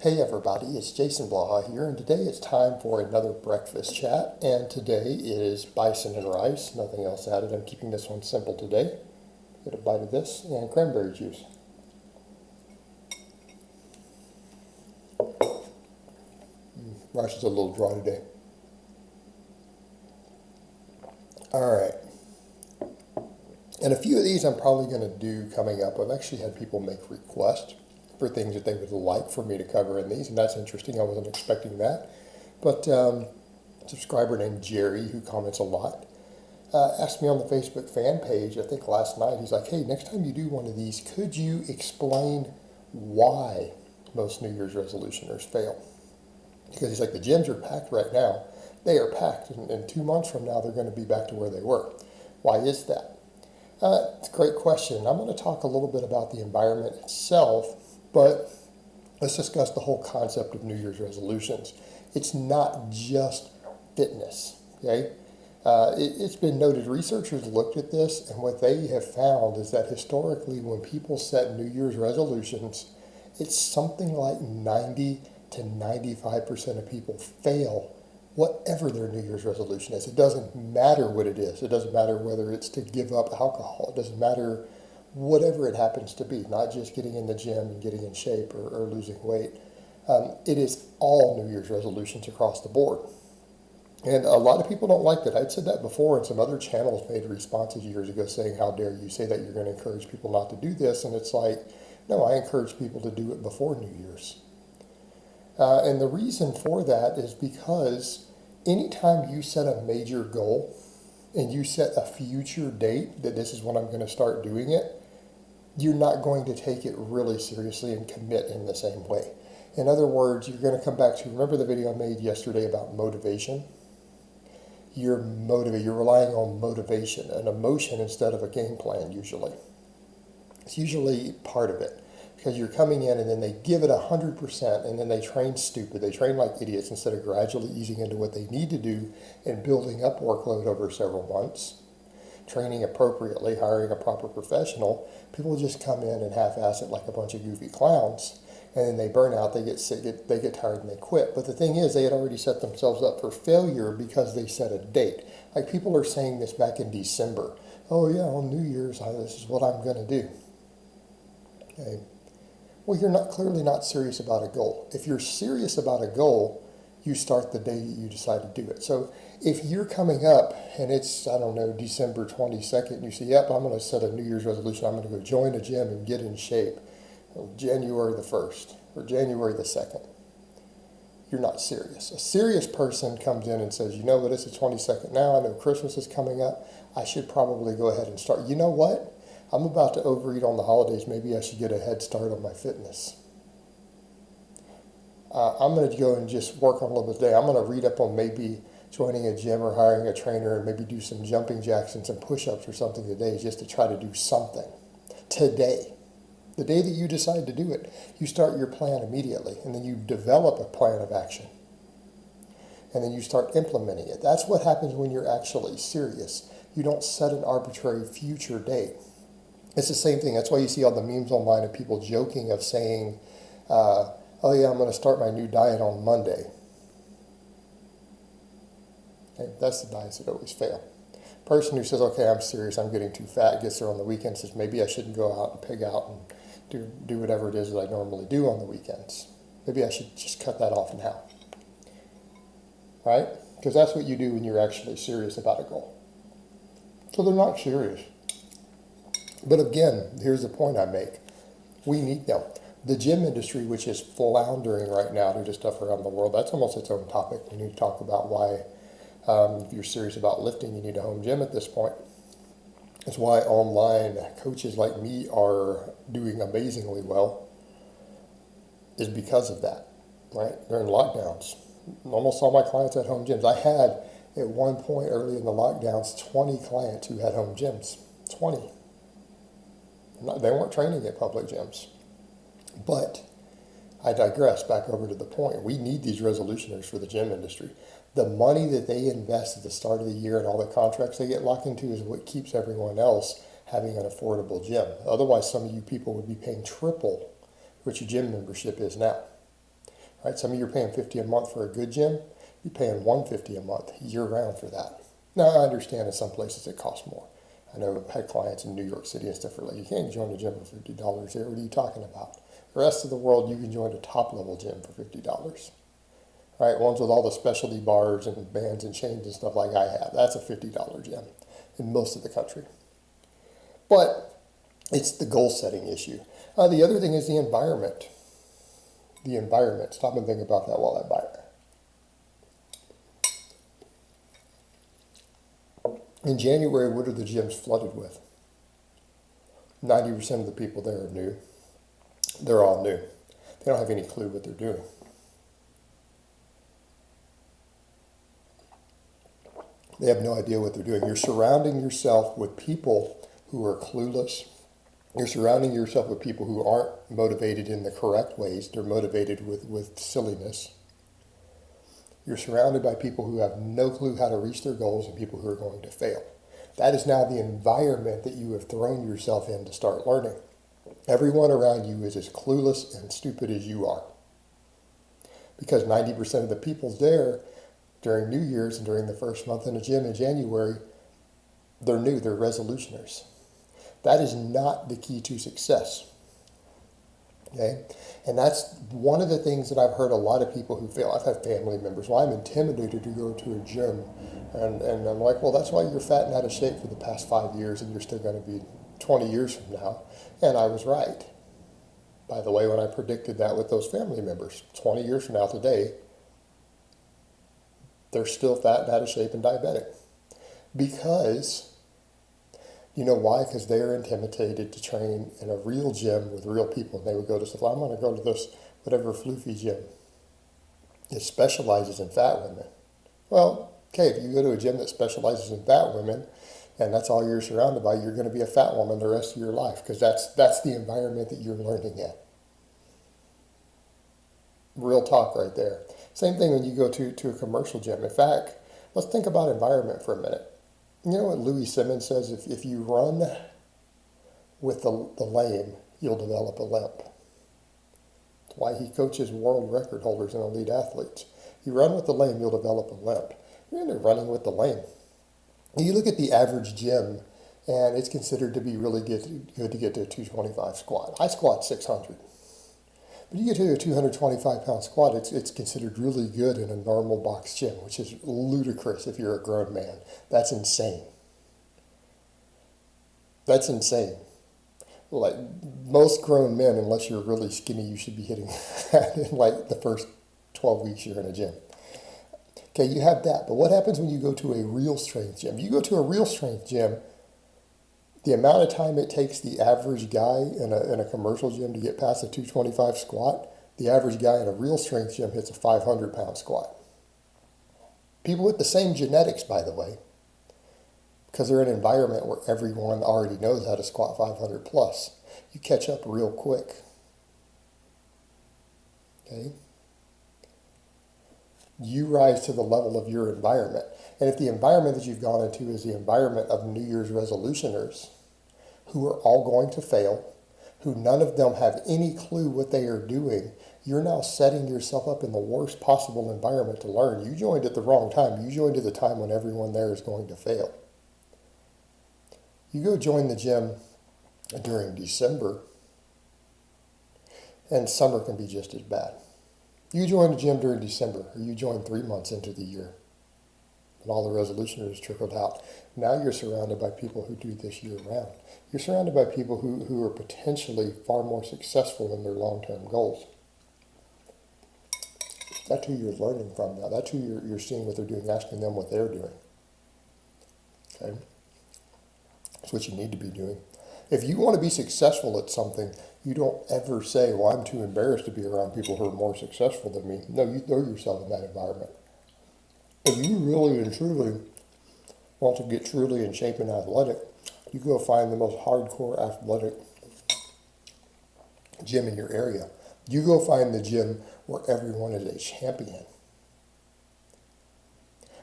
Hey everybody, it's Jason Blaha here, and today it's time for another breakfast chat, and today is bison and rice, nothing else added. I'm keeping this one simple today. Get a bite of this, and cranberry juice. Rice is a little dry today. Alright, and a few of these I'm probably going to do coming up. I've actually had people make requests for things that they would like for me to cover in these, and that's interesting. I wasn't expecting that. But a subscriber named Jerry, who comments a lot, asked me on the Facebook fan page, I think last night, he's like, hey, next time you do one of these, could you explain why most New Year's resolutioners fail? Because he's like, the gyms are packed right now. They are packed, and in 2 months from now, they're going to be back to where they were. Why is that? It's a great question. I'm going to talk a little bit about the environment itself, but let's discuss the whole concept of New Year's resolutions. It's not just fitness, okay? It's been noted, researchers looked at this, and what they have found is that historically when people set New Year's resolutions, it's something like 90 to 95% of people fail whatever their New Year's resolution is. It doesn't matter what it is. It doesn't matter whether it's to give up alcohol. It doesn't matter whatever it happens to be, not just getting in the gym and getting in shape or losing weight. It is all New Year's resolutions across the board. And a lot of people don't like that. I'd said that before, and some other channels made responses years ago saying, how dare you say that you're going to encourage people not to do this? And it's like, no, I encourage people to do it before New Year's. And the reason for that is because anytime you set a major goal and you set a future date that this is when I'm going to start doing it, you're not going to take it really seriously and commit in the same way. In other words, you're going to come back to, remember the video I made yesterday about motivation? You're relying on motivation, an emotion instead of a game plan usually. It's usually part of it because you're coming in and then they give it 100% and then they train stupid. They train like idiots instead of gradually easing into what they need to do and building up workload over several months. Training appropriately, hiring a proper professional, people just come in and half-ass it like a bunch of goofy clowns, and then they burn out, they get sick, they get tired, and they quit. But the thing is, they had already set themselves up for failure because they set a date. Like people are saying this back in December. Oh yeah, on New Year's, this is what I'm going to do. Okay. Well, you're clearly not serious about a goal. If you're serious about a goal, you start the day that you decide to do it. So if you're coming up and it's, I don't know, December 22nd, and you say, yep, I'm going to set a New Year's resolution. I'm going to go join a gym and get in shape January the 1st or January the 2nd. You're not serious. A serious person comes in and says, you know what, it's the 22nd now. I know Christmas is coming up. I should probably go ahead and start. You know what? I'm about to overeat on the holidays. Maybe I should get a head start on my fitness. I'm going to go and just work on a little bit today. I'm going to read up on maybe joining a gym or hiring a trainer and maybe do some jumping jacks and some push-ups or something today just to try to do something. Today. The day that you decide to do it, you start your plan immediately and then you develop a plan of action. And then you start implementing it. That's what happens when you're actually serious. You don't set an arbitrary future date. It's the same thing. That's why you see all the memes online of people joking of saying, oh yeah, I'm going to start my new diet on Monday. Okay, that's the diets that always fail. Person who says, okay, I'm serious, I'm getting too fat, gets there on the weekend, says maybe I shouldn't go out and pig out and do whatever it is that I normally do on the weekends. Maybe I should just cut that off now. Right? Because that's what you do when you're actually serious about a goal. So they're not serious. But again, here's the point I make. We need them. The gym industry, which is floundering right now due to stuff around the world, that's almost its own topic. We need to talk about why, if you're serious about lifting, you need a home gym at this point. It's why online coaches like me are doing amazingly well, is because of that, right? During lockdowns, almost all my clients had home gyms. I had, at one point early in the lockdowns, 20 clients who had home gyms. 20. They weren't training at public gyms. But I digress back over to the point. We need these resolutioners for the gym industry. The money that they invest at the start of the year and all the contracts they get locked into is what keeps everyone else having an affordable gym. Otherwise, some of you people would be paying triple what your gym membership is now. Right? Some of you are paying $50 a month for a good gym. You're paying $150 a month year round for that. Now, I understand in some places it costs more. I know I've had clients in New York City and stuff like, you can't join a gym for $50 there. What are you talking about? The rest of the world, you can join a top level gym for $50. Right? Ones with all the specialty bars and bands and chains and stuff like I have. That's a $50 gym in most of the country. But it's the goal setting issue. The other thing is the environment. The environment. Stop and think about that while I buy it. In January, what are the gyms flooded with? 90% of the people there are new. They're all new. They don't have any clue what they're doing. They have no idea what they're doing. You're surrounding yourself with people who are clueless. You're surrounding yourself with people who aren't motivated in the correct ways. They're motivated with silliness. You're surrounded by people who have no clue how to reach their goals and people who are going to fail. That is now the environment that you have thrown yourself in to start learning. Everyone around you is as clueless and stupid as you are. Because 90% of the people there during New Year's and during the first month in the gym in January, they're new, they're resolutioners. That is not the key to success. Okay? And that's one of the things that I've heard a lot of people who fail. I've had family members, well, I'm intimidated to go to a gym. And I'm like, well, that's why you're fat and out of shape for the past 5 years and you're still going to be 20 years from now. And I was right. By the way, when I predicted that with those family members, 20 years from now today, they're still fat and out of shape and diabetic. Because, you know why? Because they're intimidated to train in a real gym with real people. And they would go to stuff, well, I'm going to go to this whatever floofy gym. It specializes in fat women. Well, okay, if you go to a gym that specializes in fat women, and that's all you're surrounded by, you're going to be a fat woman the rest of your life, because that's the environment that you're learning in. Real talk right there. Same thing when you go to a commercial gym. In fact, let's think about environment for a minute. You know what Louis Simmons says? If you run with the lame, you'll develop a limp. That's why he coaches world record holders and elite athletes. You run with the lame, you'll develop a limp. You're into running with the lame. You look at the average gym, and it's considered to be really good to get to a 225 squat. I squat 600. But you get to a 225-pound squat, it's considered really good in a normal box gym, which is ludicrous if you're a grown man. That's insane. That's insane. Like, most grown men, unless you're really skinny, you should be hitting that in like the first 12 weeks you're in a gym. Okay, you have that. But what happens when you go to a real strength gym? You go to a real strength gym, the amount of time it takes the average guy in a commercial gym to get past a 225 squat, the average guy in a real strength gym hits a 500-pound squat. People with the same genetics, by the way, because they're in an environment where everyone already knows how to squat 500 plus. You catch up real quick. Okay? You rise to the level of your environment. And if the environment that you've gone into is the environment of New Year's resolutioners, who are all going to fail, who none of them have any clue what they are doing, you're now setting yourself up in the worst possible environment to learn. You joined at the wrong time. You joined at the time when everyone there is going to fail. You go join the gym during December, and summer can be just as bad. You join the gym during December, or you join 3 months into the year, and all the resolutioners trickled out. Now you're surrounded by people who do this year round. You're surrounded by people who are potentially far more successful in their long-term goals. That's who you're learning from now. That's who you're seeing what they're doing, asking them what they're doing. Okay? That's what you need to be doing. If you want to be successful at something, you don't ever say, well, I'm too embarrassed to be around people who are more successful than me. No, you throw yourself in that environment. If you really and truly want to get truly in shape and athletic, you go find the most hardcore athletic gym in your area. You go find the gym where everyone is a champion.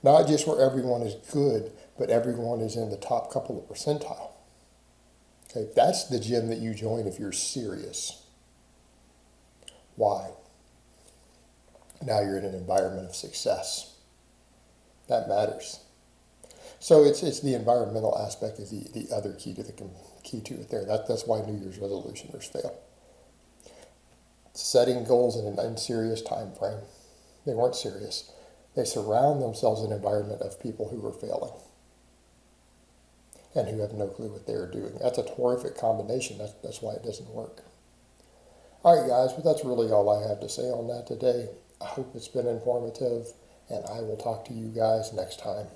Not just where everyone is good, but everyone is in the top couple of percentile. Okay, that's the gym that you join if you're serious. Why? Now you're in an environment of success. That matters. So it's the environmental aspect is the other key to it there. That's why New Year's resolutioners fail. Setting goals in an unserious time frame. They weren't serious. They surround themselves in an environment of people who are failing and who have no clue what they're doing. That's a horrific combination. That's why it doesn't work. All right, guys, but that's really all I have to say on that today. I hope it's been informative, and I will talk to you guys next time.